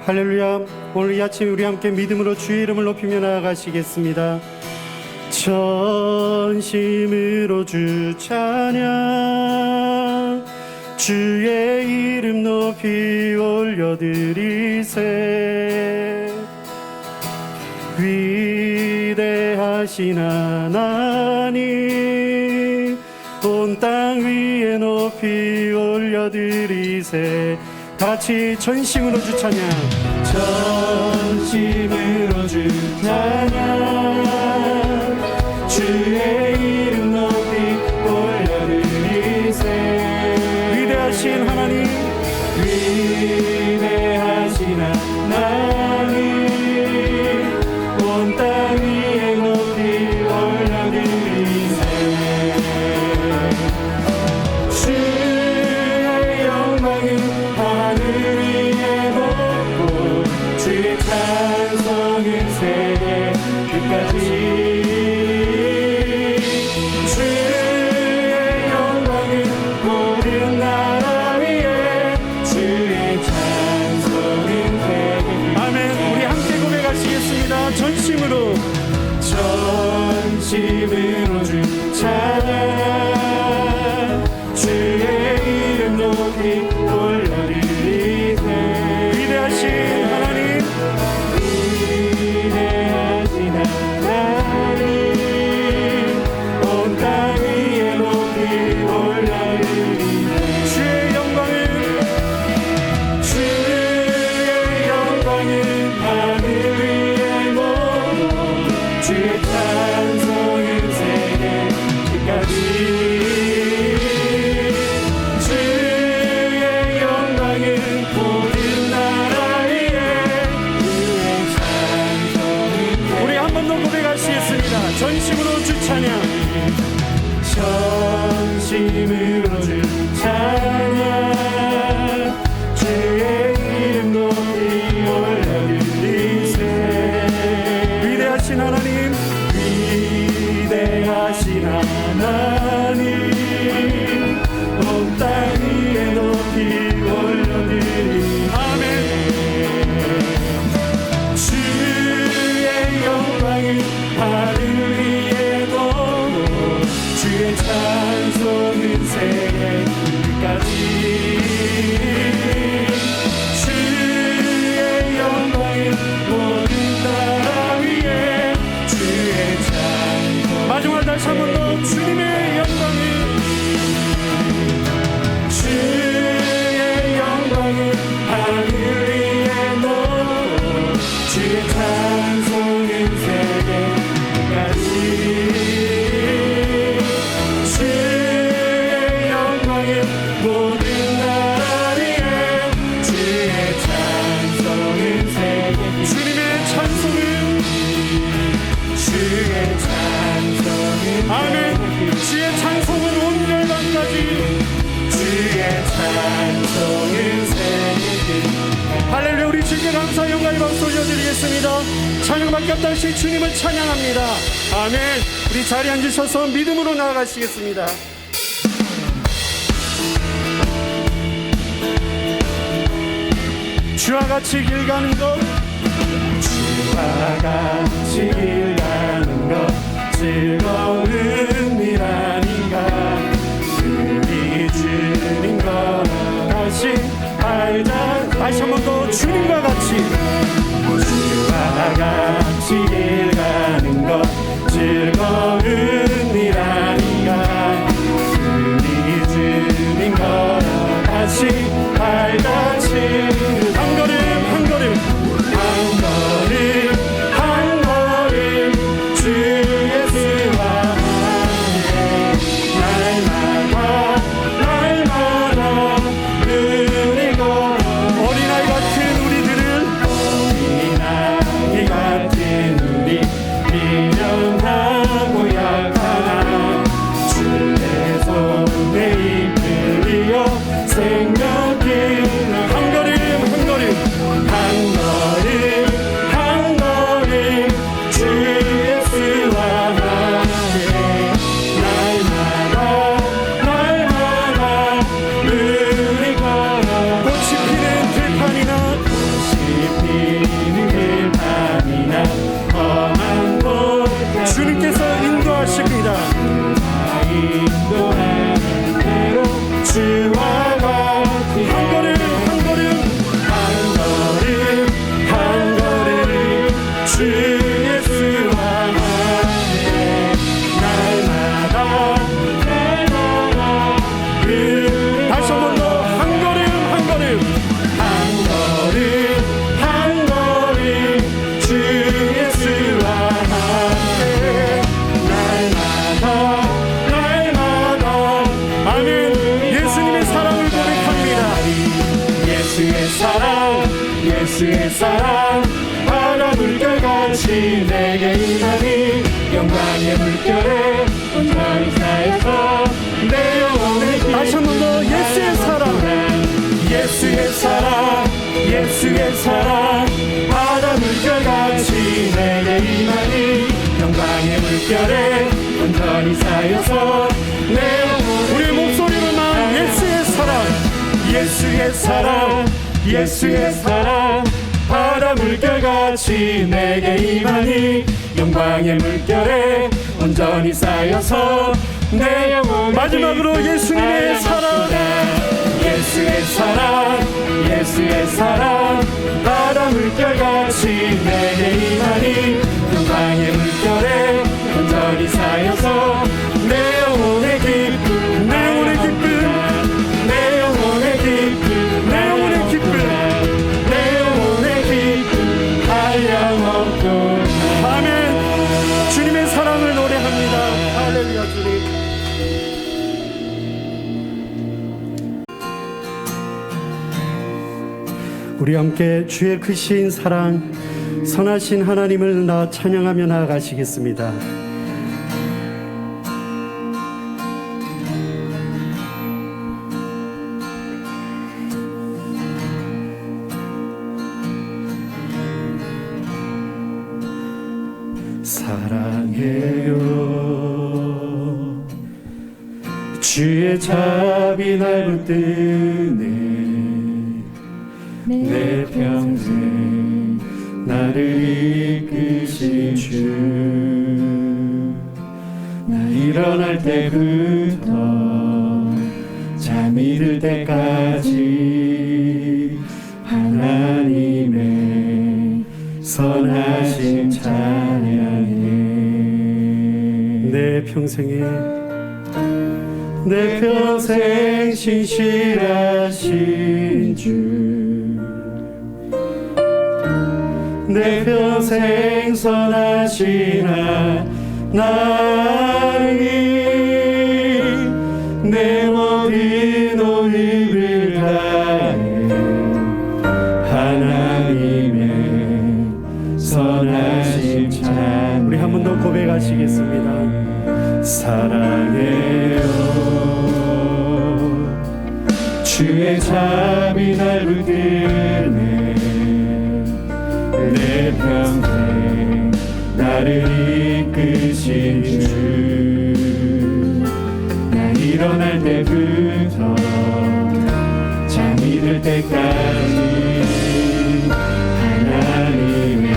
할렐루야. 오늘 이 아침 우리 함께 믿음으로 주의 이름을 높이며 나아가시겠습니다. 전심으로 주 찬양, 주의 이름 높이 올려드리세. 위대하신 하나님, 온 땅 위에 높이 올려드리세. 다같이 전심으로 주 찬양, 전심으로 주 찬양, 주의 이름 높이 올려드리세. 위대하신 하나님, 위대하신 하나님, 온 땅 위에 높이 올려드리세. 주의 영광은 하늘 위에 높고, 주의 찬송은 세계 끝까지. 주의 영광은 모든 나라 위에, 주의 찬송은 세계. 아멘. 우리 함께 고백하시겠습니다. 전심으로 주 찬양, 주의 이름 높이 올려드리세. 위대하신 하나님, 위대하신 하나님, 온 땅 위에 높이 올려드리세. 주의 영광은 하늘 위에 높고, 주의 찬송은 세계 끝까지. 주의 영광은 모든 나라 위에, 주의 찬송은 세계. 우리 한 번 더 고백하시겠습니다. 전심으로 주 찬양, 전심으로 주 찬양, 주의 이름 높이 올려드리세. 위대하신 하나님, 위대하신 하나님, 온 땅 위에 높이 올려드리세. 아멘. 주의 영광은 하늘 위에 높고, 주의 찬송은 세계 끝까지. 주의 영광은 모든 나라 위에, 주의 찬송. 마지막 다시 한 번 더. 주님의 영광은, 주의 영광은 하늘 위에 높고, 주의 찬송은 세계 끝까지. 주의 영광은 모든 나라 위에, 주의 찬송은 세계. 주님의 찬송은, 주의 찬송은, 아멘. 주의 찬송은 온 열방까지, 주의 찬송은 세계. 할렐루야. 우리 주께 감사 영광의 박수 올려드리겠습니다. 찬양밖에 없다 하신 주님을 찬양합니다. 아멘. 우리 자리에 앉으셔서 믿음으로 나아가시겠습니다. 주와 같이 길 가는 것, 주와 같이 길 가는 것 즐거운 일 아닌가. 우리 주님 걸어가신 알자. 다시 한 번 더. 주님과 같이, 주와 같이 길 가는 것 즐거운 일 아닌가. 우리 주님 걸어가신 알같이 한 걸음 한 걸음 한 걸음 한 걸음 주 예수와 함께 날마다 눈을 걸어. 어린아이 같은 우리들을, 어린아이 같은 예수의 사랑 예수의 사랑 바다 물결같이 내게 임하니 영광의 물결에 온전히 쌓여서 내 영혼을 다시 한 번 더 예수의 사랑 예수의 사랑 예수의 사랑 바다 물결같이 내게 임하니 영광의 물결에 온전히 쌓여서 내 영혼을 우리 목소리로 난 예수의 사랑 예수의 사랑 예수의 사랑 바다 물결같이 내게 임하니 영광의 물결에 온전히 쌓여서 내 영혼 마지막으로 예수님의 사랑 예수의 사랑 예수의 사랑 바다 물결같이 내게 임하니 영광의 물결에 온전히 쌓여서 내 영혼의 기쁨 내 영혼의 기쁨 내 영혼의 기쁨 내 영혼의 기쁨 내 영혼의 기쁨 한량없도다 아멘 주님의 사랑을 노래합니다 할렐루야 주님 우리 함께 주의 크신 사랑 선하신 하나님을 찬양하며 나아가시겠습니다. 사랑해요 주의 자비 날 붙드네 내 평생 나를 이끄신 주 나 일어날 때부터 잠이 들 때까지 하나님의 선하신 찬양해 내 평생 신실하신 주 내 평생 선하신 하나님 내 모든 온 힘을 다해 하나님의 선하신 찬양 우리 한 번 더 고백하시겠습니다. 사랑해요 주의 자비 날 붙드네 내 평생 나를 이끄신 주 나 일어날 때부터 잠이 들 때까지 하나님의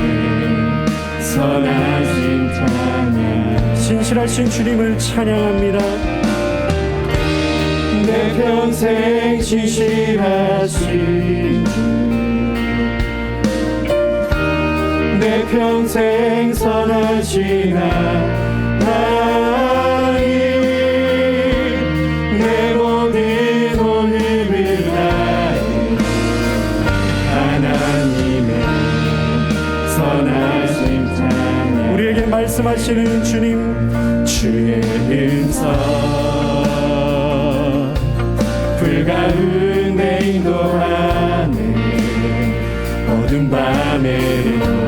선하신 찬양 신실하신 주님을 찬양합니다. 내 평생 신실하신 주 내 평생 선하신 하나님 내 모든 온 힘을 다해 하나님의 선하신 찬양 우리에게 말씀하시는 주님 주의 음성 불가운데 인도하네 어두운 밤에도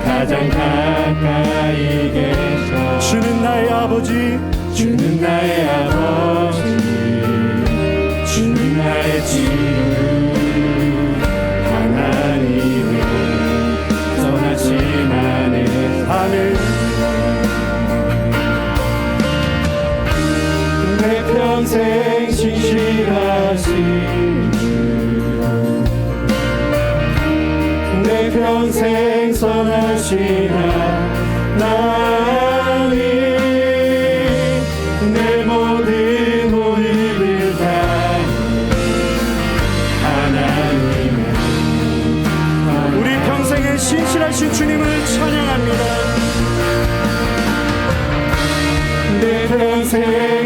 가장 가까이 계셔 주는 나의 아버지 주는 나의 아버지 주는 나의 지루 하나님의 선하신 안에 아멘 내 평생 신실하신 내 평생 선하신 하나님 내 모든 온 힘을 다해 하나님의 우리 평생에 신실하신 주님을 찬양합니다. 내 평생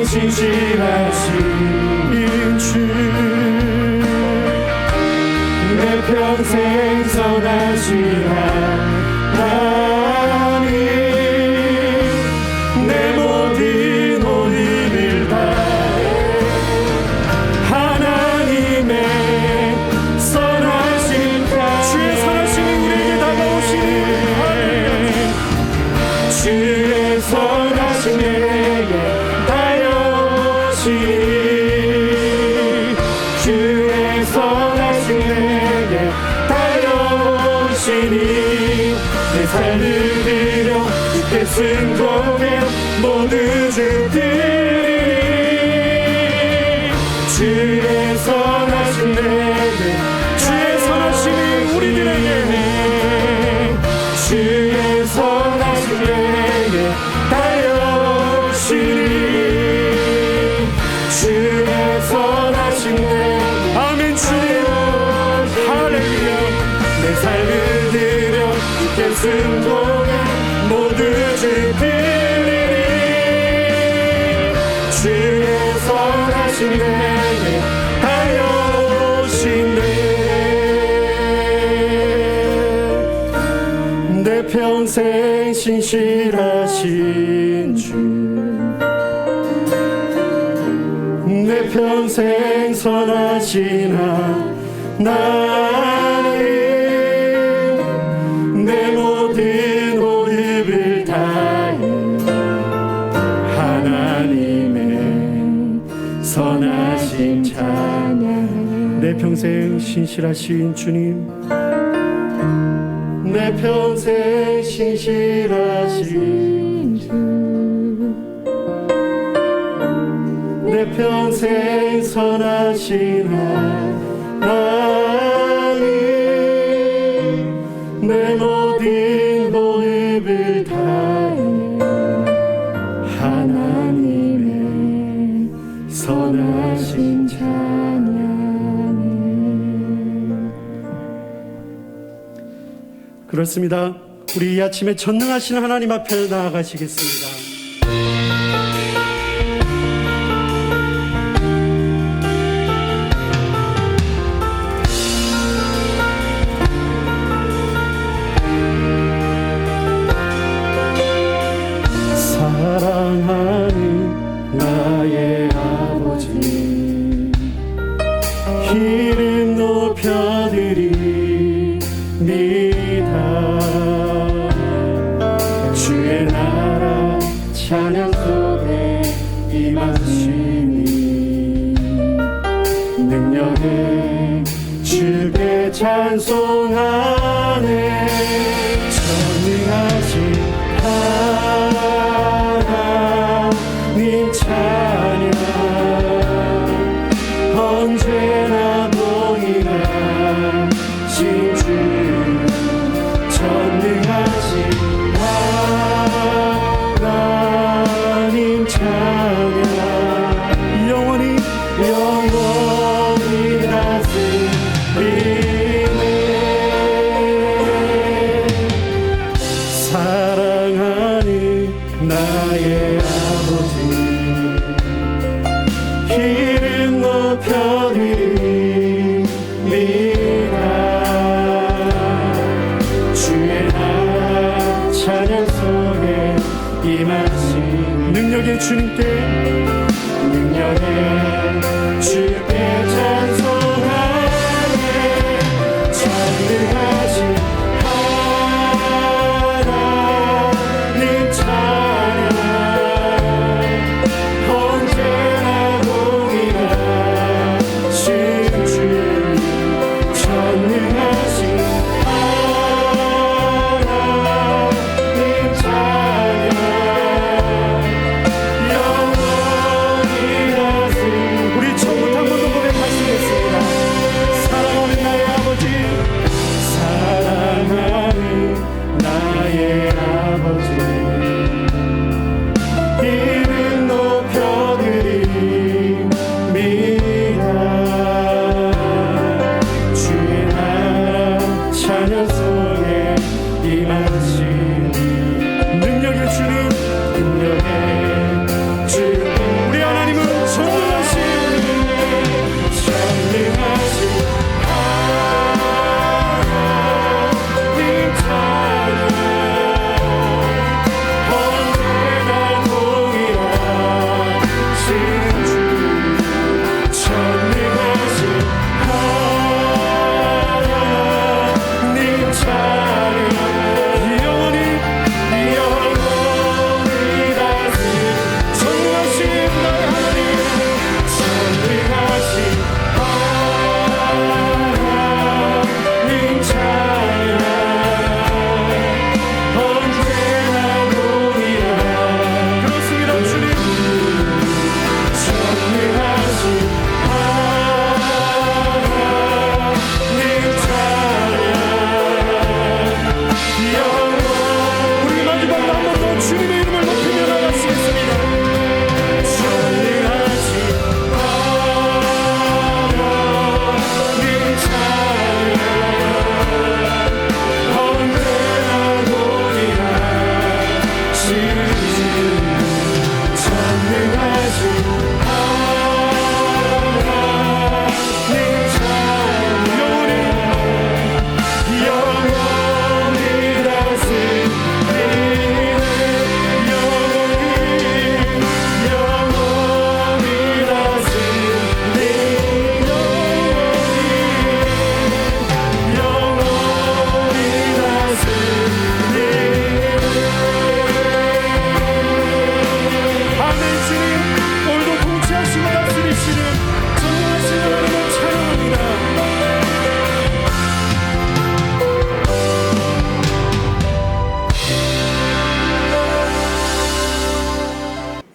신실하신 주 내 평생 선하신 하나님 내 모든 온 힘을 다해 하나님의 내 삶을 드려 주께 승복해 모두 주들이 주의 선하신 내게 주의 선하심이 우리들에게 주의 선하신 내게 달려오시니 주의 선하신 내게 아멘 주님 할렐루야 내 삶을 드려 주께 승복해 모두 주들이 주의 선하신 내게 달려오시네 내 평생 신실하신 주 내 평생 선하신 하나님 내 모든 호흡을 다해 하나님의 선하신 찬양 내 평생 신실하신 주님 내 평생 신실하신 주 내 평생 선하신 하나님 내 모든 호흡을 다해 하나님의 선하신 찬양을 그렇습니다. 우리 이 아침에 전능하신 하나님 앞에 나아가시겠습니다. 사랑하는 나의 아버지 이름 높여드립니다. 주의 나라 찬양 속에 임하시니 능력에 주께 찬송하네 전능하신 하나님 찬양 언제나 동일하신 주 전능하신 하나님 찬양 영원히 다스리네 사랑하는 나의 아버지 이름 높여드립니다. 주의 나라 찬양 속에 임하신 능력의 주님께 주께 찬송하네 전능하신 하나님 찬양 언제나 동일하신 주 전능하신 하나님 찬양 영원히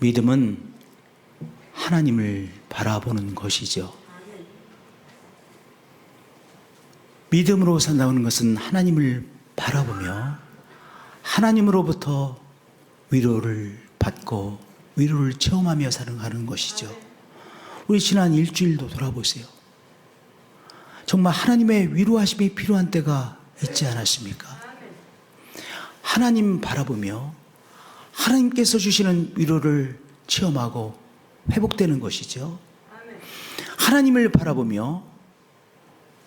믿음은 하나님을 바라보는 것이죠. 믿음으로 산다는 것은 하나님을 바라보며 하나님으로부터 위로를 받고 위로를 체험하며 살아가는 것이죠. 우리 지난 일주일도 돌아보세요. 정말 하나님의 위로하심이 필요한 때가 있지 않았습니까? 하나님 바라보며 하나님께서 주시는 위로를 체험하고 회복되는 것이죠. 하나님을 바라보며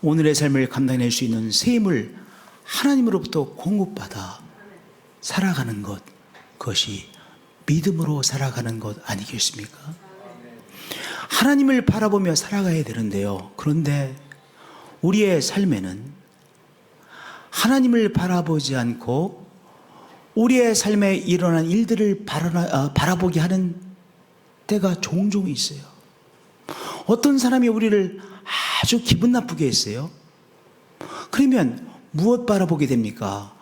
오늘의 삶을 감당할 수 있는 새 힘을 하나님으로부터 공급받아 살아가는 것, 그것이 믿음으로 살아가는 것 아니겠습니까? 하나님을 바라보며 살아가야 되는데요. 그런데 우리의 삶에는 하나님을 바라보지 않고 우리의 삶에 일어난 일들을 바라보게 하는 때가 종종 있어요. 어떤 사람이 우리를 아주 기분 나쁘게 했어요. 그러면 무엇 바라보게 됩니까?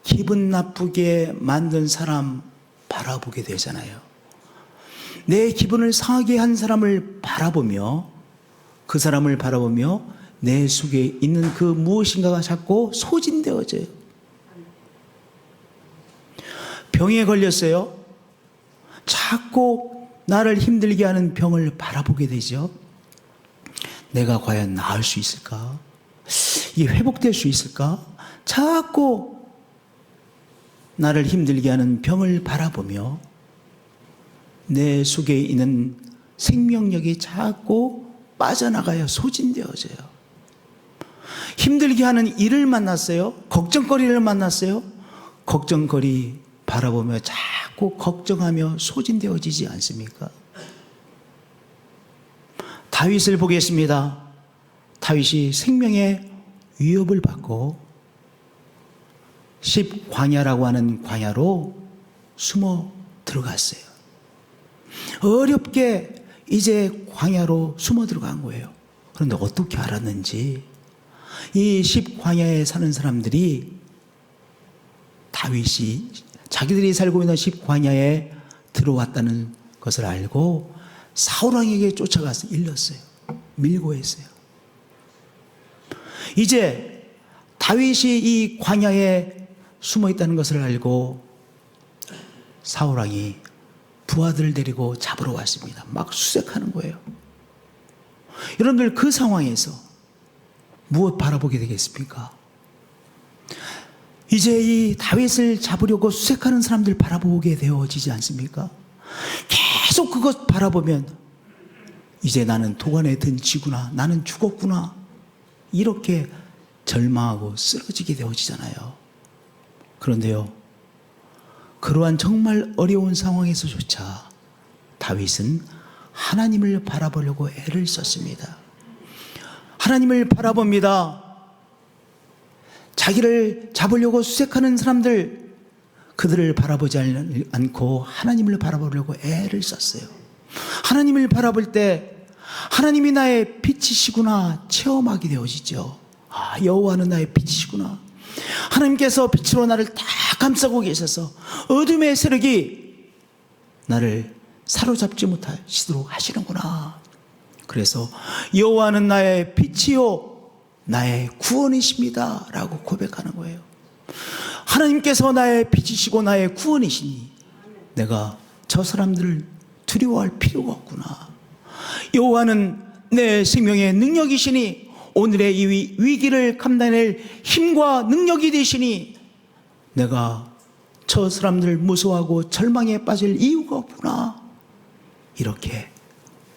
기분 나쁘게 만든 사람 바라보게 되잖아요. 내 기분을 상하게 한 사람을 바라보며 그 사람을 바라보며 내 속에 있는 그 무엇인가가 자꾸 소진되어져요. 병에 걸렸어요. 자꾸 나를 힘들게 하는 병을 바라보게 되죠. 내가 과연 나을 수 있을까? 이게 회복될 수 있을까? 자꾸 나를 힘들게 하는 병을 바라보며 내 속에 있는 생명력이 자꾸 빠져나가요. 소진되어져요. 힘들게 하는 일을 만났어요. 걱정거리를 만났어요. 걱정거리 바라보며 자꾸 걱정하며 소진되어지지 않습니까? 다윗을 보겠습니다. 다윗이 생명의 위협을 받고 십광야라고 하는 광야로 숨어 들어갔어요. 어렵게 이제 광야로 숨어 들어간 거예요. 그런데 어떻게 알았는지 이 십광야에 사는 사람들이 다윗이 자기들이 살고 있는 십광야에 들어왔다는 것을 알고 사울왕에게 쫓아가서 일렀어요. 밀고 했어요. 이제 다윗이 이 광야에 숨어 있다는 것을 알고 사울왕이 부하들을 데리고 잡으러 왔습니다. 막 수색하는 거예요. 여러분들 그 상황에서 무엇 바라보게 되겠습니까? 이제 이 다윗을 잡으려고 수색하는 사람들 바라보게 되어지지 않습니까? 계속 그것 바라보면 이제 나는 도관에 든 지구나 나는 죽었구나 이렇게 절망하고 쓰러지게 되어지잖아요. 그런데요, 그러한 정말 어려운 상황에서조차 다윗은 하나님을 바라보려고 애를 썼습니다. 하나님을 바라봅니다. 자기를 잡으려고 수색하는 사람들, 그들을 바라보지 않고 하나님을 바라보려고 애를 썼어요. 하나님을 바라볼 때 하나님이 나의 빛이시구나 체험하게 되어지죠. 아, 여호와는 나의 빛이시구나. 하나님께서 빛으로 나를 다 감싸고 계셔서 어둠의 세력이 나를 사로잡지 못하시도록 하시는구나. 그래서 여호와는 나의 빛이요 나의 구원이십니다 라고 고백하는 거예요. 하나님께서 나의 빛이시고 나의 구원이시니 내가 저 사람들을 두려워할 필요가 없구나. 여호와는 내 생명의 능력이시니 오늘의 이 위기를 감당할 힘과 능력이 되시니 내가 저 사람들을 무서워하고 절망에 빠질 이유가 없구나. 이렇게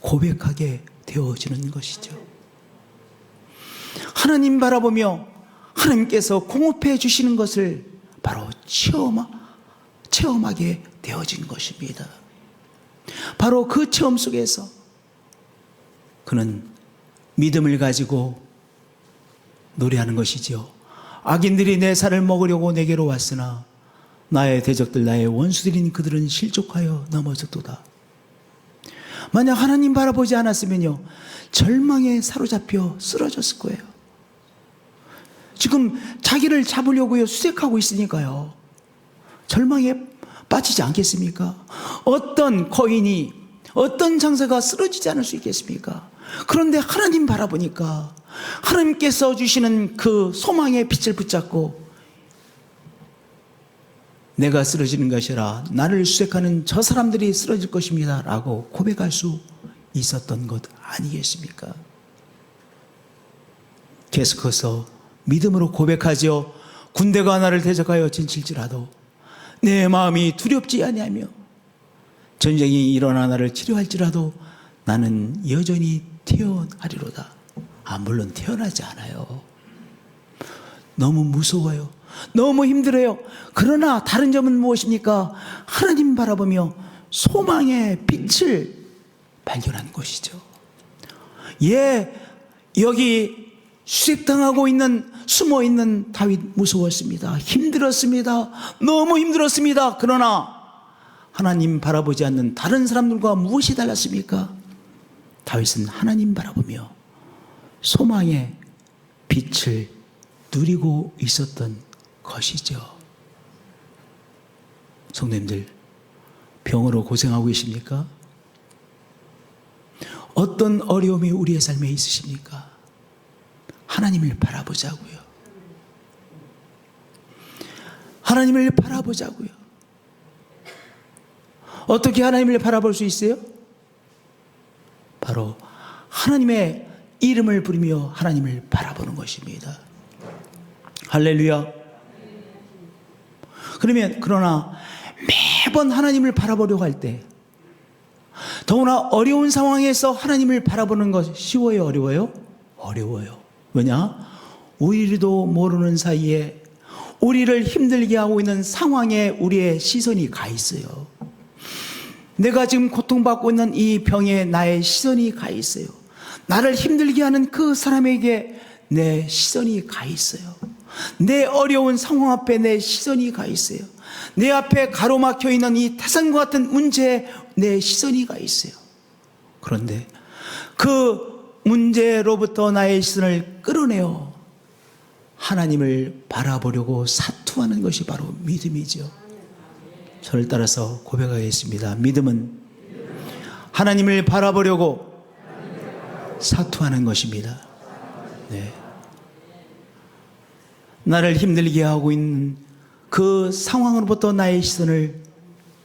고백하게 되어지는 것이죠. 하나님 바라보며 하나님께서 공급해 주시는 것을 바로 체험하게 되어진 것입니다. 바로 그 체험 속에서 그는 믿음을 가지고 노래하는 것이죠. 악인들이 내 살을 먹으려고 내게로 왔으나 나의 대적들 나의 원수들인 그들은 실족하여 넘어졌도다. 만약 하나님 바라보지 않았으면요 절망에 사로잡혀 쓰러졌을 거예요. 지금 자기를 잡으려고요 수색하고 있으니까요 절망에 빠지지 않겠습니까? 어떤 거인이, 어떤 장사가 쓰러지지 않을 수 있겠습니까? 그런데 하나님 바라보니까 하나님께서 주시는 그 소망의 빛을 붙잡고 내가 쓰러지는 것이라 나를 수색하는 저 사람들이 쓰러질 것입니다 라고 고백할 수 있었던 것 아니겠습니까? 계속해서 믿음으로 고백하죠. 군대가 나를 대적하여 진칠지라도 내 마음이 두렵지 아니하며 전쟁이 일어나 나를 치료할지라도 나는 여전히 태어나리로다. 물론 태어나지 않아요. 너무 무서워요. 너무 힘들어요. 그러나 다른 점은 무엇입니까? 하나님 바라보며 소망의 빛을 발견한 것이죠. 여기 수색당하고 있는, 숨어 있는 다윗 무서웠습니다. 힘들었습니다. 너무 힘들었습니다. 그러나 하나님 바라보지 않는 다른 사람들과 무엇이 달랐습니까? 다윗은 하나님 바라보며 소망의 빛을 누리고 있었던 것이죠. 성도님들, 병으로 고생하고 계십니까? 어떤 어려움이 우리의 삶에 있으십니까? 하나님을 바라보자고요. 하나님을 바라보자고요. 어떻게 하나님을 바라볼 수 있어요? 바로 하나님의 이름을 부르며 하나님을 바라보는 것입니다. 할렐루야. 그러나 매번 하나님을 바라보려고 할 때, 더구나 어려운 상황에서 하나님을 바라보는 것 쉬워요, 어려워요? 어려워요. 왜냐? 우리도 모르는 사이에 우리를 힘들게 하고 있는 상황에 우리의 시선이 가 있어요. 내가 지금 고통받고 있는 이 병에 나의 시선이 가 있어요. 나를 힘들게 하는 그 사람에게 내 시선이 가 있어요. 내 어려운 상황 앞에 내 시선이 가 있어요. 내 앞에 가로막혀 있는 이 태산과 같은 문제에 내 시선이 가 있어요. 그런데 그 문제로부터 나의 시선을 끌어내어 하나님을 바라보려고 사투하는 것이 바로 믿음이죠. 저를 따라서 고백하겠습니다. 믿음은 하나님을 바라보려고 사투하는 것입니다. 네. 나를 힘들게 하고 있는 그 상황으로부터 나의 시선을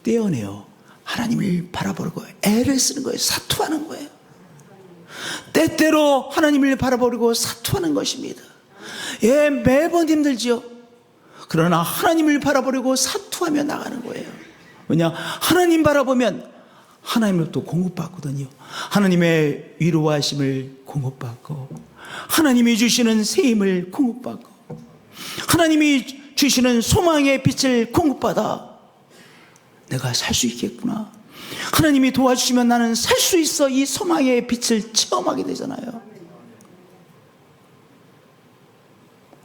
떼어내어 하나님을 바라보려고 애를 쓰는 거예요. 사투하는 거예요. 때때로 하나님을 바라보려고 사투하는 것입니다. 매번 힘들지요. 그러나 하나님을 바라보려고 사투하며 나가는 거예요. 왜냐? 하나님 바라보면 하나님으로부터 공급받거든요. 하나님의 위로하심을 공급받고, 하나님이 주시는 새 힘을 공급받고, 하나님이 주시는 소망의 빛을 공급받아 내가 살 수 있겠구나. 하나님이 도와주시면 나는 살 수 있어. 이 소망의 빛을 체험하게 되잖아요.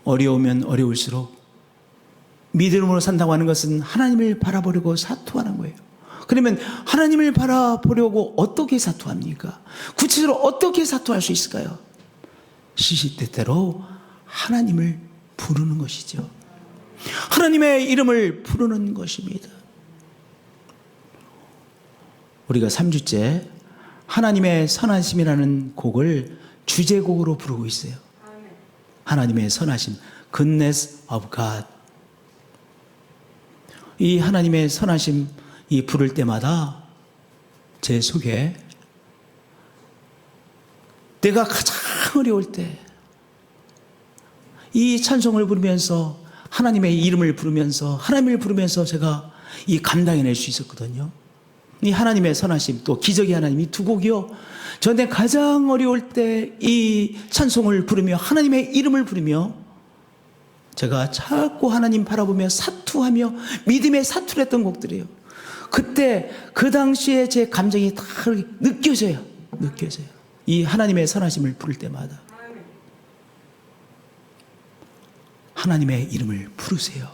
어려우면 어려울수록 믿음으로 산다고 하는 것은 하나님을 바라보려고 사투하는 거예요. 그러면 하나님을 바라보려고 어떻게 사투합니까? 구체적으로 어떻게 사투할 수 있을까요? 시시때때로 하나님을 부르는 것이죠. 하나님의 이름을 부르는 것입니다. 우리가 3주째 하나님의 선하심이라는 곡을 주제곡으로 부르고 있어요. 하나님의 선하심, Goodness of God. 이 하나님의 선하심 이 부를 때마다 제 속에 내가 가장 어려울 때 이 찬송을 부르면서 하나님의 이름을 부르면서 하나님을 부르면서 제가 이 감당해낼 수 있었거든요. 이 하나님의 선하심 또 기적의 하나님 이 두 곡이요. 저한테 가장 어려울 때 이 찬송을 부르며 하나님의 이름을 부르며 제가 자꾸 하나님 바라보며 사투하며 믿음의 사투를 했던 곡들이에요. 그때 그 당시에 제 감정이 다 느껴져요. 이 하나님의 선하심을 부를 때마다 하나님의 이름을 부르세요.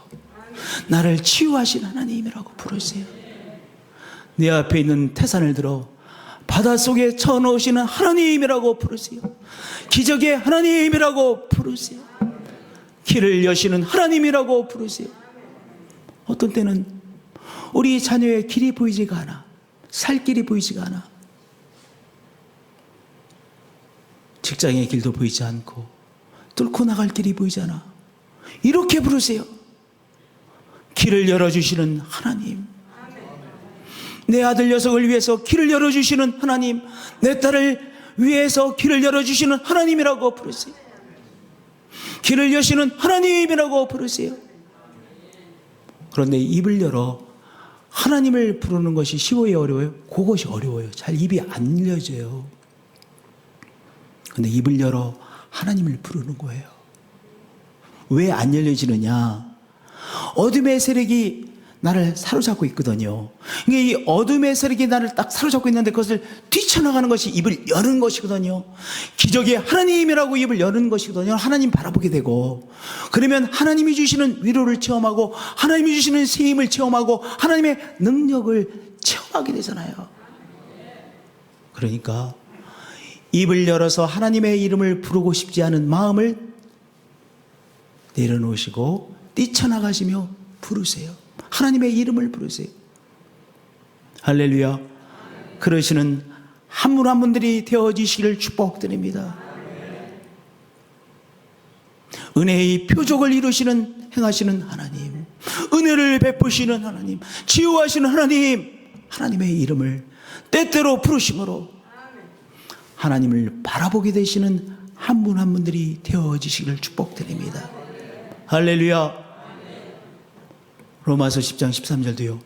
나를 치유하신 하나님이라고 부르세요. 내 앞에 있는 태산을 들어 바닷속에 쳐넣으시는 하나님이라고 부르세요. 기적의 하나님이라고 부르세요. 길을 여시는 하나님이라고 부르세요. 어떤 때는 우리 자녀의 길이 보이지가 않아. 살 길이 보이지가 않아. 직장의 길도 보이지 않고 뚫고 나갈 길이 보이지 않아. 이렇게 부르세요. 길을 열어주시는 하나님, 내 아들 녀석을 위해서 길을 열어주시는 하나님, 내 딸을 위해서 길을 열어주시는 하나님이라고 부르세요. 길을 여시는 하나님이라고 부르세요. 그런데 입을 열어 하나님을 부르는 것이 쉬워요, 어려워요? 그것이 어려워요. 잘 입이 안 열려져요. 근데 입을 열어 하나님을 부르는 거예요. 왜 안 열려지느냐? 어둠의 세력이 나를 사로잡고 있거든요. 이 어둠의 세력이 나를 딱 사로잡고 있는데 그것을 뛰쳐나가는 것이 입을 여는 것이거든요. 기적이 하나님이라고 입을 여는 것이거든요. 하나님 바라보게 되고, 그러면 하나님이 주시는 위로를 체험하고 하나님이 주시는 세임을 체험하고 하나님의 능력을 체험하게 되잖아요. 그러니까 입을 열어서 하나님의 이름을 부르고 싶지 않은 마음을 내려놓으시고 뛰쳐나가시며 부르세요. 하나님의 이름을 부르세요. 할렐루야. 그러시는 한 분 한 분들이 되어지시기를 축복드립니다. 은혜의 표적을 이루시는, 행하시는 하나님, 은혜를 베푸시는 하나님, 치유하시는 하나님, 하나님의 이름을 때때로 부르심으로 하나님을 바라보게 되시는 한 분 한 분들이 되어지시기를 축복드립니다. 할렐루야. 로마서 10장 13절도요.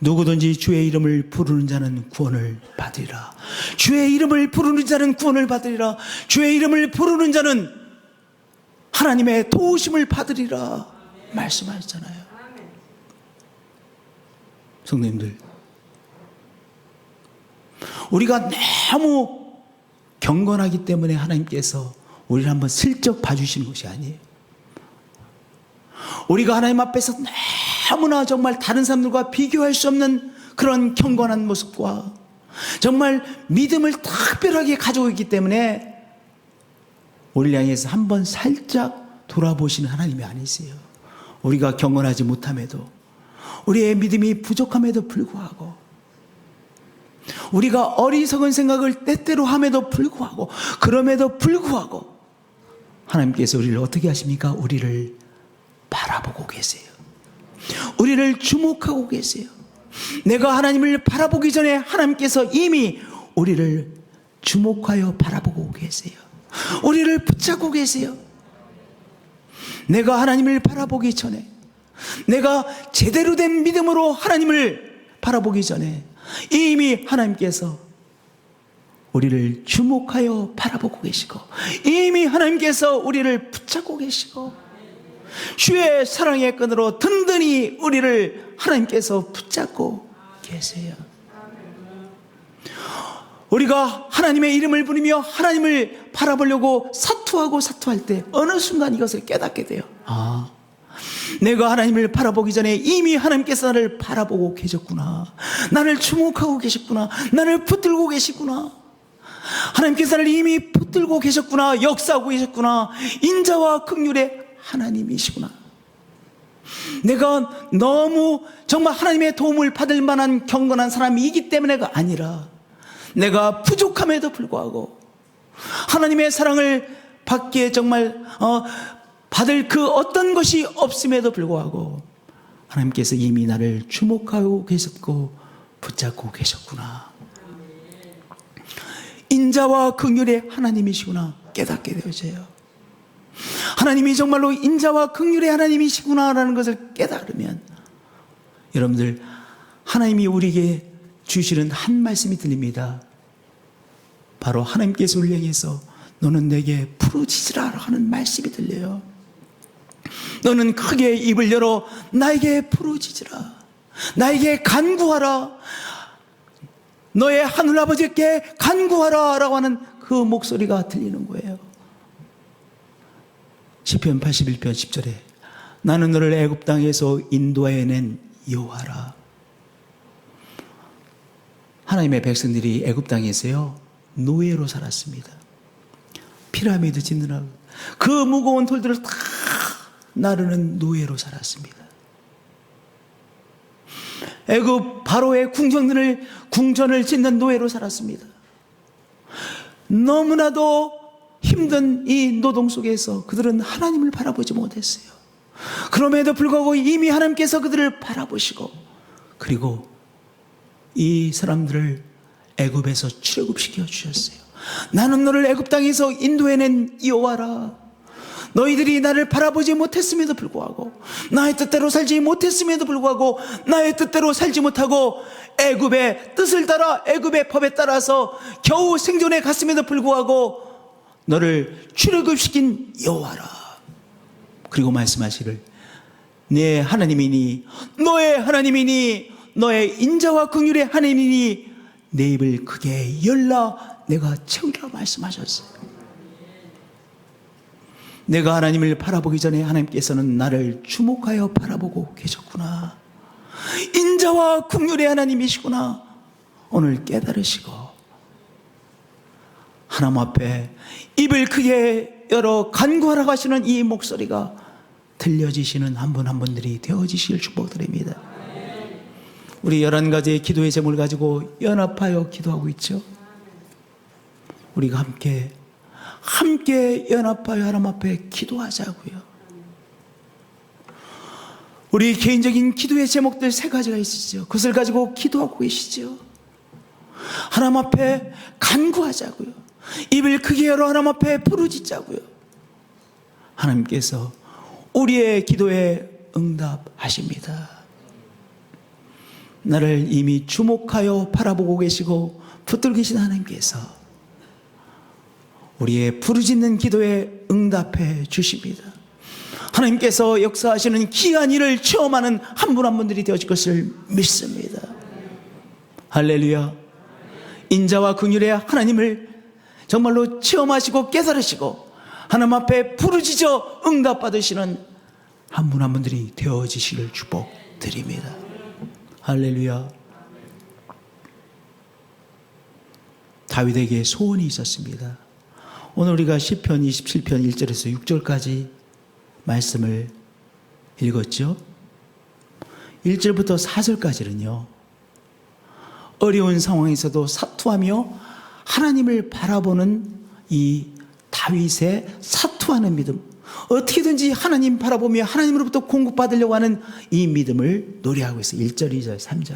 누구든지 주의 이름을 부르는 자는 구원을 받으리라. 주의 이름을 부르는 자는 구원을 받으리라. 주의 이름을 부르는 자는 하나님의 도우심을 받으리라 말씀하셨잖아요. 성도님들, 우리가 너무 경건하기 때문에 하나님께서 우리를 한번 슬쩍 봐주시는 것이 아니에요. 우리가 하나님 앞에서 너무나 정말 다른 사람들과 비교할 수 없는 그런 경건한 모습과 정말 믿음을 특별하게 가지고 있기 때문에 우리를 향해서 한번 살짝 돌아보시는 하나님이 아니세요. 우리가 경건하지 못함에도, 우리의 믿음이 부족함에도 불구하고, 우리가 어리석은 생각을 때때로 함에도 불구하고, 그럼에도 불구하고 하나님께서 우리를 어떻게 하십니까? 우리를 바라보고 계세요. 우리를 주목하고 계세요. 내가 하나님을 바라보기 전에 하나님께서 이미 우리를 주목하여 바라보고 계세요. 우리를 붙잡고 계세요. 내가 하나님을 바라보기 전에, 내가 제대로 된 믿음으로 하나님을 바라보기 전에 이미 하나님께서 우리를 주목하여 바라보고 계시고, 이미 하나님께서 우리를 붙잡고 계시고, 주의 사랑의 끈으로 든든히 우리를 하나님께서 붙잡고 계세요. 우리가 하나님의 이름을 부르며 하나님을 바라보려고 사투할 때 어느 순간 이것을 깨닫게 돼요. 내가 하나님을 바라보기 전에 이미 하나님께서 나를 바라보고 계셨구나. 나를 주목하고 계셨구나. 나를 붙들고 계시구나. 하나님께서 나를 이미 붙들고 계셨구나. 역사하고 계셨구나. 인자와 긍휼의 하나님이시구나. 내가 너무 정말 하나님의 도움을 받을 만한 경건한 사람이기 때문에가 아니라, 내가 부족함에도 불구하고 하나님의 사랑을 받기에 정말 받을 그 어떤 것이 없음에도 불구하고 하나님께서 이미 나를 주목하고 계셨고 붙잡고 계셨구나. 인자와 긍휼의 하나님이시구나 깨닫게 되어져요. 하나님이 정말로 인자와 긍휼의 하나님이시구나라는 것을 깨달으면, 여러분들, 하나님이 우리에게 주시는 한 말씀이 들립니다. 바로 하나님께서 우리를 향해서 너는 내게 부르짖으라 하는 말씀이 들려요. 너는 크게 입을 열어 나에게 부르짖으라. 나에게 간구하라. 너의 하늘아버지께 간구하라 라고 하는 그 목소리가 들리는 거예요. 시편 81편 10절에 나는 너를 애굽 땅에서 인도해낸 여호와라. 하나님의 백성들이 애굽 땅에서요 노예로 살았습니다. 피라미드 짓느라 그 무거운 돌들을 다 나르는 노예로 살았습니다. 애굽 바로의 궁전을 짓는 노예로 살았습니다. 너무나도 힘든 이 노동 속에서 그들은 하나님을 바라보지 못했어요. 그럼에도 불구하고 이미 하나님께서 그들을 바라보시고, 그리고 이 사람들을 애굽에서 출애굽시켜 주셨어요. 나는 너를 애굽 땅에서 인도해낸 여호와라. 너희들이 나를 바라보지 못했음에도 불구하고, 나의 뜻대로 살지 못했음에도 불구하고, 나의 뜻대로 살지 못하고 애굽의 뜻을 따라 애굽의 법에 따라서 겨우 생존해 갔음에도 불구하고 너를 출애굽시킨 여호와라. 그리고 말씀하시를 내 하나님이니 너의 하나님이니 너의 인자와 긍휼의 하나님이니 내 입을 크게 열라 내가 채우리라 말씀하셨어요. 내가 하나님을 바라보기 전에 하나님께서는 나를 주목하여 바라보고 계셨구나. 인자와 긍휼의 하나님이시구나. 오늘 깨달으시고 하나님 앞에 입을 크게 열어 간구하라고 하시는 이 목소리가 들려지시는 한 분 한 분들이 되어지실 축복드립니다. 우리 11가지의 기도의 제목을 가지고 연합하여 기도하고 있죠. 우리가 함께 연합하여 하나님 앞에 기도하자고요. 우리 개인적인 기도의 제목들 3가지가 있으시죠. 그것을 가지고 기도하고 계시죠. 하나님 앞에 간구하자고요. 입을 크게 열어 하나님 앞에 부르짖자고요. 하나님께서 우리의 기도에 응답하십니다. 나를 이미 주목하여 바라보고 계시고 붙들고 계신 하나님께서 우리의 부르짖는 기도에 응답해 주십니다. 하나님께서 역사하시는 귀한 일을 체험하는 한 분 한 분들이 되어질 것을 믿습니다. 할렐루야. 인자와 긍휼의 하나님을 정말로 체험하시고 깨달으시고 하나님 앞에 부르짖어 응답받으시는 한 분 한 분들이 되어지시길 축복드립니다. 할렐루야. 다윗에게 소원이 있었습니다. 오늘 우리가 시편 27편 1절에서 6절까지 말씀을 읽었죠. 1절부터 4절까지는요, 어려운 상황에서도 사투하며 하나님을 바라보는 이 다윗의 사투하는 믿음, 어떻게든지 하나님 바라보며 하나님으로부터 공급받으려고 하는 이 믿음을 노래하고 있어요. 1절, 2절, 3절.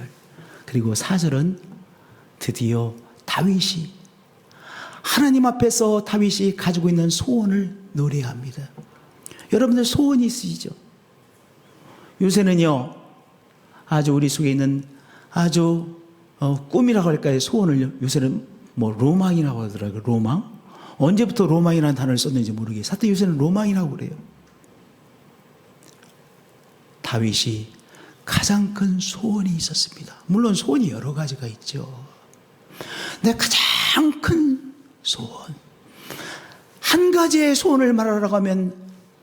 그리고 4절은 드디어 다윗이 하나님 앞에서 다윗이 가지고 있는 소원을 노래합니다. 여러분들 소원이 있으시죠? 요새는요, 아주 우리 속에 있는 아주 꿈이라고 할까요? 소원을 요새는 뭐 로망이라고 하더라고요. 로망? 언제부터 로망이라는 단어를 썼는지 모르겠어요. 하여튼 요새는 로망이라고 그래요. 다윗이 가장 큰 소원이 있었습니다. 물론 소원이 여러 가지가 있죠. 근데 가장 큰 소원, 한 가지의 소원을 말하라고 하면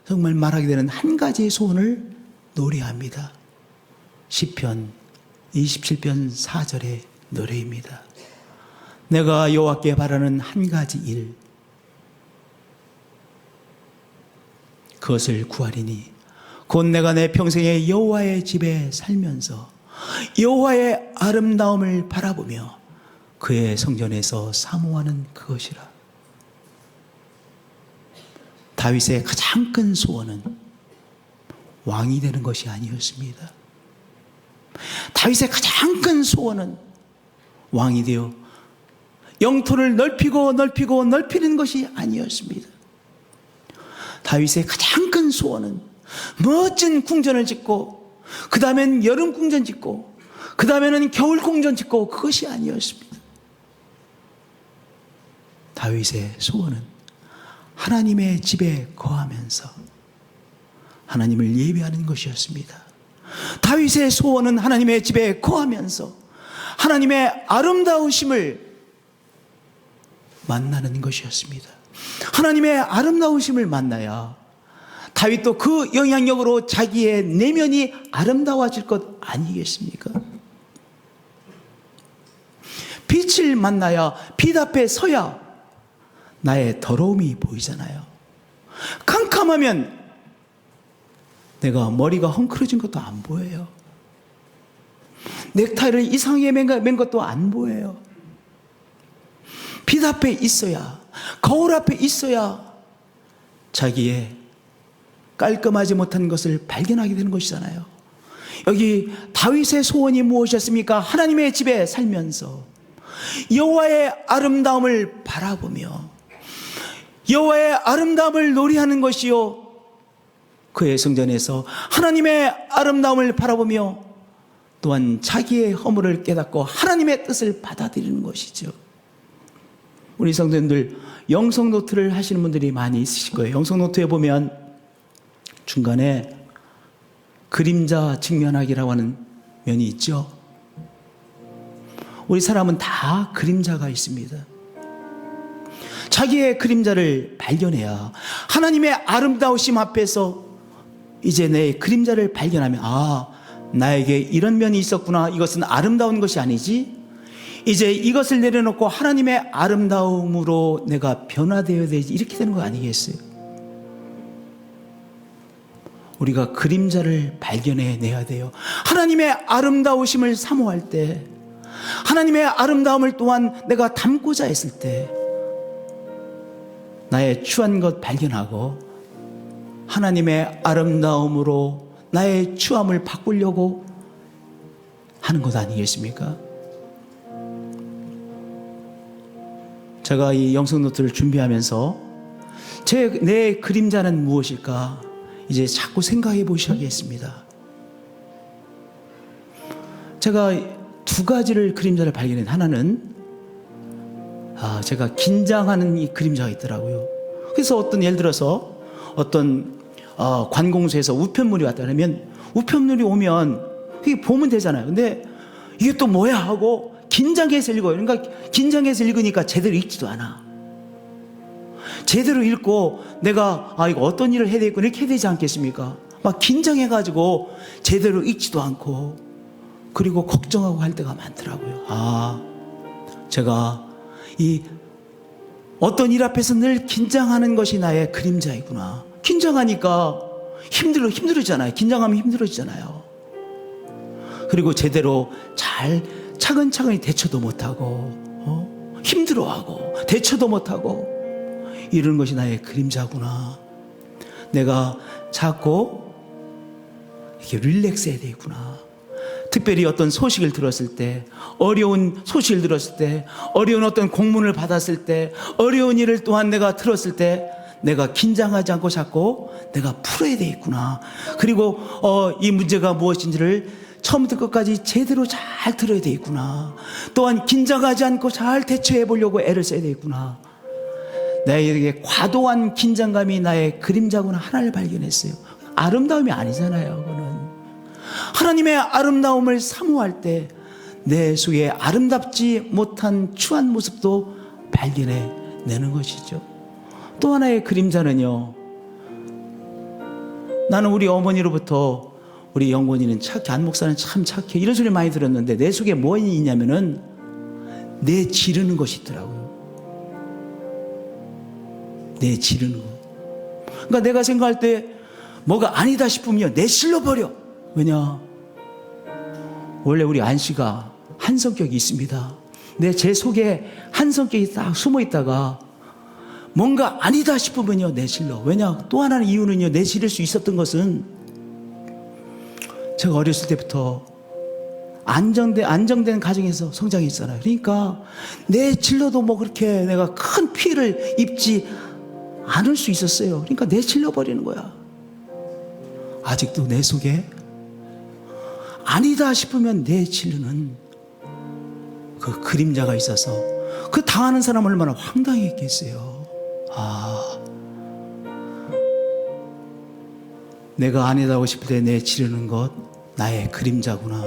정말 말하게 되는 한 가지의 소원을 노래합니다. 시편 27편 4절의 노래입니다. 내가 여호와께 바라는 한 가지 일, 그것을 구하리니 곧 내가 내 평생에 여호와의 집에 살면서 여호와의 아름다움을 바라보며 그의 성전에서 사모하는 그것이라. 다윗의 가장 큰 소원은 왕이 되는 것이 아니었습니다. 다윗의 가장 큰 소원은 왕이 되어 영토를 넓히는 것이 아니었습니다. 다윗의 가장 큰 소원은 멋진 궁전을 짓고, 그 다음엔 여름 궁전 짓고, 그 다음에는 겨울 궁전 짓고, 그것이 아니었습니다. 다윗의 소원은 하나님의 집에 거하면서 하나님을 예배하는 것이었습니다. 다윗의 소원은 하나님의 집에 거하면서 하나님의 아름다우심을 만나는 것이었습니다. 하나님의 아름다우심을 만나야 다윗도 그 영향력으로 자기의 내면이 아름다워질 것 아니겠습니까? 빛을 만나야, 빛 앞에 서야 나의 더러움이 보이잖아요. 캄캄하면 내가 머리가 헝클어진 것도 안 보여요. 넥타이를 이상하게 맨 것도 안 보여요. 빛 앞에 있어야, 거울 앞에 있어야 자기의 깔끔하지 못한 것을 발견하게 되는 것이잖아요. 여기 다윗의 소원이 무엇이었습니까? 하나님의 집에 살면서 여호와의 아름다움을 바라보며 여호와의 아름다움을 노래하는 것이요, 그의 성전에서 하나님의 아름다움을 바라보며 또한 자기의 허물을 깨닫고 하나님의 뜻을 받아들이는 것이죠. 우리 성도님들 영성 노트를 하시는 분들이 많이 있으실 거예요. 영성 노트에 보면 중간에 그림자 직면하기라고 하는 면이 있죠. 우리 사람은 다 그림자가 있습니다. 자기의 그림자를 발견해야 하나님의 아름다우심 앞에서 이제 내 그림자를 발견하면, 아, 나에게 이런 면이 있었구나. 이것은 아름다운 것이 아니지. 이제 이것을 내려놓고 하나님의 아름다움으로 내가 변화되어야 되지. 이렇게 되는 거 아니겠어요? 우리가 그림자를 발견해내야 돼요. 하나님의 아름다우심을 사모할 때, 하나님의 아름다움을 또한 내가 담고자 했을 때 나의 추한 것 발견하고 하나님의 아름다움으로 나의 추함을 바꾸려고 하는 것 아니겠습니까? 제가 이 영성 노트를 준비하면서 내 그림자는 무엇일까 이제 자꾸 생각해 보셔야겠습니다. 제가 두 가지를 그림자를 발견했는데, 하나는 제가 긴장하는 이 그림자가 있더라고요. 그래서 예를 들어서 어떤 관공서에서 우편물이 왔다 그러면, 우편물이 오면 그게 보면 되잖아요. 근데 이게 또 뭐야 하고 긴장해서 읽어요. 그러니까 긴장해서 읽으니까 제대로 읽지도 않아. 제대로 읽고 내가 이거 어떤 일을 해야 되겠고 이렇게 해야 되지 않겠습니까? 막 긴장해가지고 제대로 읽지도 않고, 그리고 걱정하고 할 때가 많더라고요. 제가 이 어떤 일 앞에서 늘 긴장하는 것이 나의 그림자이구나. 긴장하니까 힘들어지잖아요. 긴장하면 힘들어지잖아요. 그리고 제대로 잘 차근차근히 대처도 못하고, 힘들어하고 대처도 못하고, 이런 것이 나의 그림자구나. 내가 자꾸 이렇게 릴렉스 해야 되겠구나. 특별히 어떤 소식을 들었을 때, 어려운 소식을 들었을 때, 어려운 어떤 공문을 받았을 때, 어려운 일을 또한 내가 들었을 때 내가 긴장하지 않고 자꾸 내가 풀어야 되겠구나. 그리고 이 문제가 무엇인지를 처음부터 끝까지 제대로 잘 들어야 되겠구나. 또한 긴장하지 않고 잘 대처해 보려고 애를 써야 되겠구나. 나에게 과도한 긴장감이 나의 그림자구나 하나를 발견했어요. 아름다움이 아니잖아요. 그거는 하나님의 아름다움을 사모할 때 내 속에 아름답지 못한 추한 모습도 발견해내는 것이죠. 또 하나의 그림자는요, 나는 우리 어머니로부터 우리 영곤이는 착해, 안 목사는 참 착해, 이런 소리 많이 들었는데 내 속에 뭐 있냐면은 내 지르는 것이 있더라고요. 내 지르는 거. 그러니까 내가 생각할 때 뭐가 아니다 싶으면 내실러 버려. 왜냐? 원래 우리 안 씨가 한 성격이 있습니다. 제 속에 한 성격이 딱 숨어 있다가 뭔가 아니다 싶으면요 내실러. 왜냐? 또 하나는 이유는요, 내실릴 수 있었던 것은 제가 어렸을 때부터 안정된 가정에서 성장했잖아요. 그러니까 내질러도 뭐 그렇게 내가 큰 피해를 입지 않을 수 있었어요. 그러니까 내질러 버리는 거야. 아직도 내 속에 아니다 싶으면 내질르는 그 그림자가 있어서 그 당하는 사람 얼마나 황당했겠어요. 내가 아니다고 싶을 때 내지르는 것 나의 그림자구나.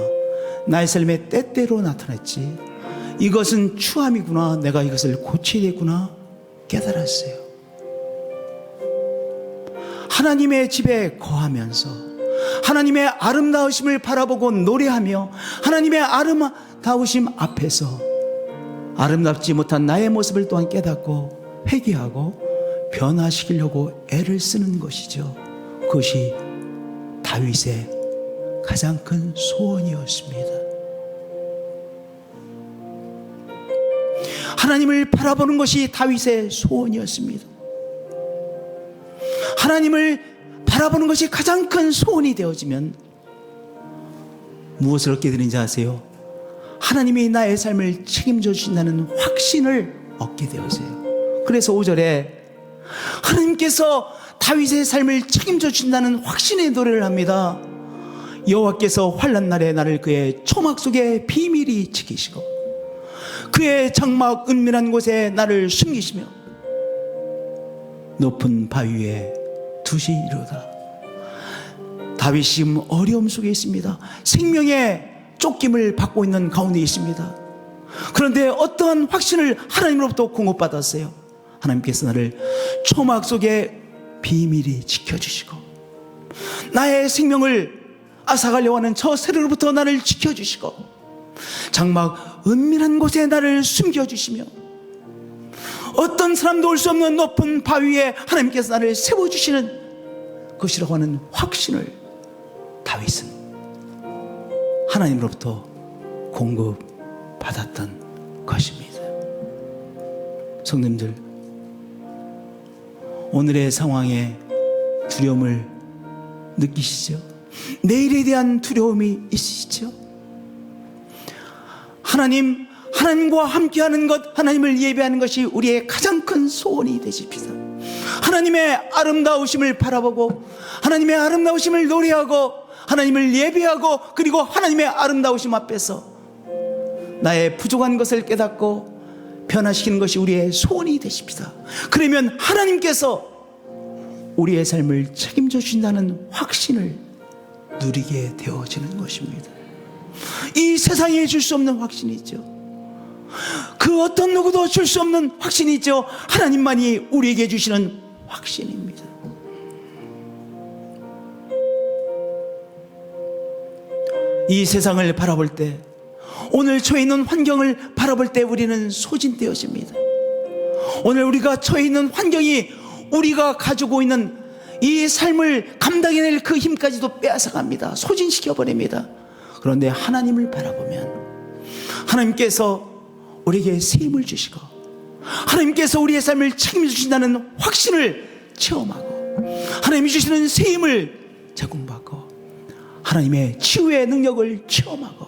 나의 삶에 때때로 나타났지. 이것은 추함이구나. 내가 이것을 고쳐야겠구나 깨달았어요. 하나님의 집에 거하면서 하나님의 아름다우심을 바라보고 노래하며 하나님의 아름다우심 앞에서 아름답지 못한 나의 모습을 또한 깨닫고 회개하고 변화시키려고 애를 쓰는 것이죠. 그것이 다윗의 가장 큰 소원이었습니다. 하나님을 바라보는 것이 다윗의 소원이었습니다. 하나님을 바라보는 것이 가장 큰 소원이 되어지면 무엇을 얻게 되는지 아세요? 하나님이 나의 삶을 책임져 주신다는 확신을 얻게 되어져요. 그래서 5절에 하나님께서 다윗의 삶을 책임져 주신다는 확신의 노래를 합니다. 여호와께서 환난 날에 나를 그의 초막 속에 비밀히 지키시고 그의 장막 은밀한 곳에 나를 숨기시며 높은 바위 위에 두시리로다. 다윗이 지금 어려움 속에 있습니다. 생명의 쫓김을 받고 있는 가운데 있습니다. 그런데 어떠한 확신을 하나님으로부터 공급받았어요. 하나님께서 나를 초막 속에 비밀히 지켜주시고 나의 생명을 앗아가려고 하는 저 세력으로부터 나를 지켜주시고 장막 은밀한 곳에 나를 숨겨주시며 어떤 사람도 올 수 없는 높은 바위에 하나님께서 나를 세워주시는 것이라고 하는 확신을 다윗은 하나님으로부터 공급받았던 것입니다. 성도님들, 오늘의 상황에 두려움을 느끼시죠? 내일에 대한 두려움이 있으시죠? 하나님과 함께하는 것, 하나님을 예배하는 것이 우리의 가장 큰 소원이 되십시다. 하나님의 아름다우심을 바라보고 하나님의 아름다우심을 노래하고 하나님을 예배하고 그리고 하나님의 아름다우심 앞에서 나의 부족한 것을 깨닫고 변화시키는 것이 우리의 소원이 되십시다. 그러면 하나님께서 우리의 삶을 책임져 주신다는 확신을 누리게 되어지는 것입니다. 이 세상에 줄 수 없는 확신이죠. 그 어떤 누구도 줄 수 없는 확신이죠. 하나님만이 우리에게 주시는 확신입니다. 이 세상을 바라볼 때, 오늘 처해 있는 환경을 바라볼 때 우리는 소진되어집니다. 오늘 우리가 처해 있는 환경이 우리가 가지고 있는 이 삶을 감당해낼 그 힘까지도 빼앗아갑니다. 소진시켜버립니다. 그런데 하나님을 바라보면 하나님께서 우리에게 새 힘을 주시고 하나님께서 우리의 삶을 책임져 주신다는 확신을 체험하고 하나님이 주시는 새 힘을 제공받고 하나님의 치유의 능력을 체험하고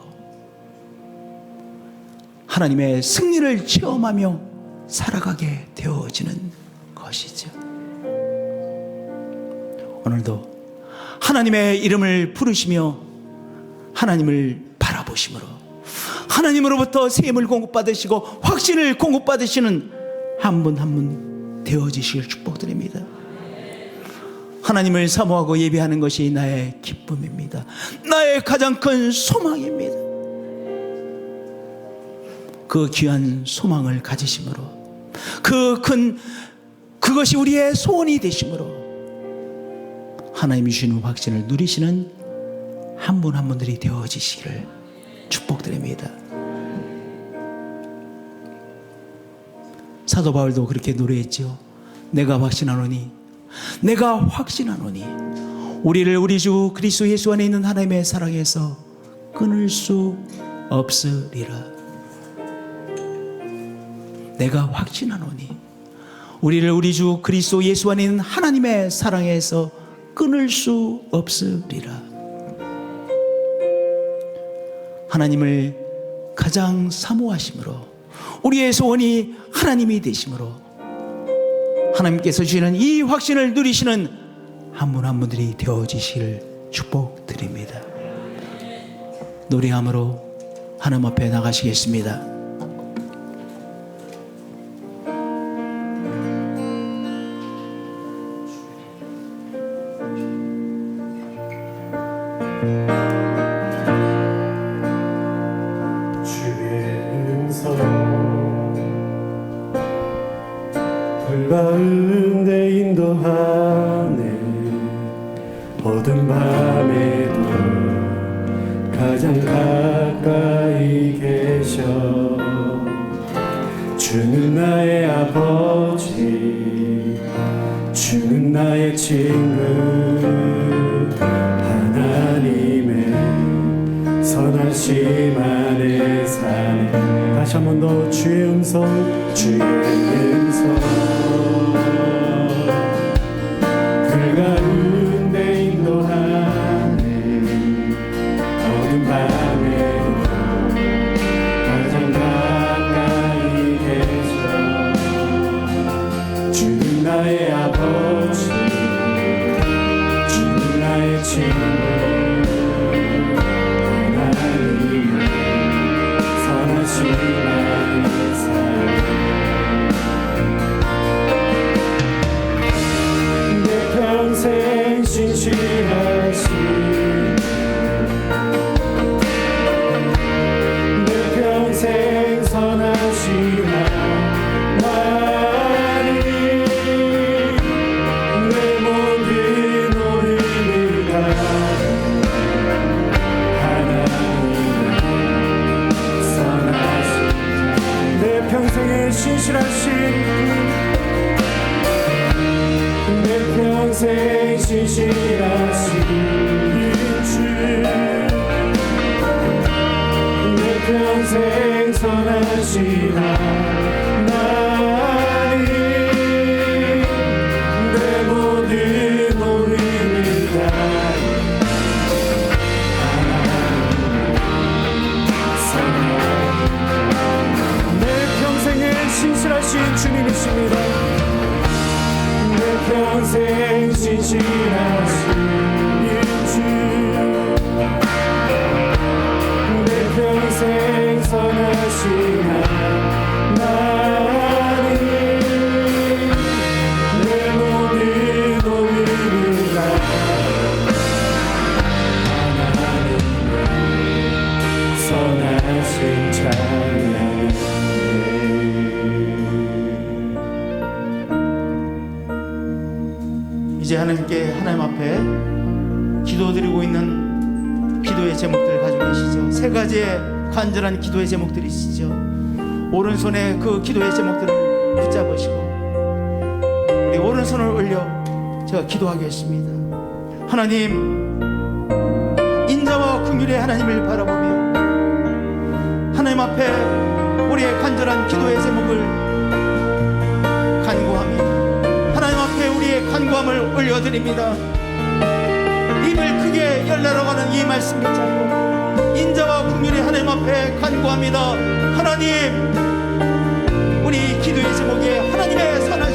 하나님의 승리를 체험하며 살아가게 되어지는 것이죠. 오늘도 하나님의 이름을 부르시며 하나님을 바라보심으로 하나님으로부터 새 힘을 공급받으시고 확신을 공급받으시는 한 분 한 분 되어지시길 축복드립니다. 하나님을 사모하고 예배하는 것이 나의 기쁨입니다. 나의 가장 큰 소망입니다. 그 귀한 소망을 가지심으로 그것이 우리의 소원이 되심으로 하나님이 주시는 확신을 누리시는 한 분 한 분들이 되어지시기를 축복드립니다. 사도 바울도 그렇게 노래했죠. 내가 확신하노니 우리를 우리 주 그리스도 예수 안에 있는 하나님의 사랑에서 끊을 수 없으리라. 내가 확신하노니 우리를 우리 주 그리스도 예수 안에 있는 하나님의 사랑에서 끊을 수 없으리라. 하나님을 가장 사모하심으로 우리의 소원이 하나님이 되심으로 하나님께서 주시는 이 확신을 누리시는 한 분 한 분들이 되어지시기를 축복드립니다. 노래함으로 하나님 앞에 나가시겠습니다. 가운데 인도하네. 어두운 밤에도 가장 가까이 계셔. 주는 나의 아버지, 주는 나의 친구, 하나님의 선하심 안에 사네. 다시 다시 한 번 더 주의 음성 불 가운데 인도하네 어두운 밤에도 가장 가까이 계셔 주는 나의 아버지 주는 나의 친구 하나님은 선하신 나의 삶 내 평생 신실하신 내 평생 선하신 하나님 내 모든 오름을 다 하나님은 선하신 내 평생에 신실하신 내 평생 신실하신 주 내 평생 선하신 하나님 내 모든 오름을 다 내 평생에 신실하신 주님이십니다. 내 평생 신실하신 주 내 평생 선하신 하나님 내 모든 오름을 다 하나님의 선하신 찬양 이제 하나님 앞에 기도드리고 있는 기도의 제목들 가지고 계시죠. 세 가지의 간절한 기도의 제목들이시죠. 오른손에 그 기도의 제목들을 붙잡으시고 우리 오른손을 올려 제가 기도하겠습니다. 하나님, 인자와 긍휼의 하나님을 바라보며 하나님 앞에 우리의 간절한 기도의 제목을 간구하며 하나님 앞에 우리의 간구함을 올려드립니다. 입을 크게 열라라고 하는 이 말씀 붙잡고 인자와 긍휼의 하나님 앞에 간구합니다. 하나님, 우리 기도의 제목에 하나님의 선하신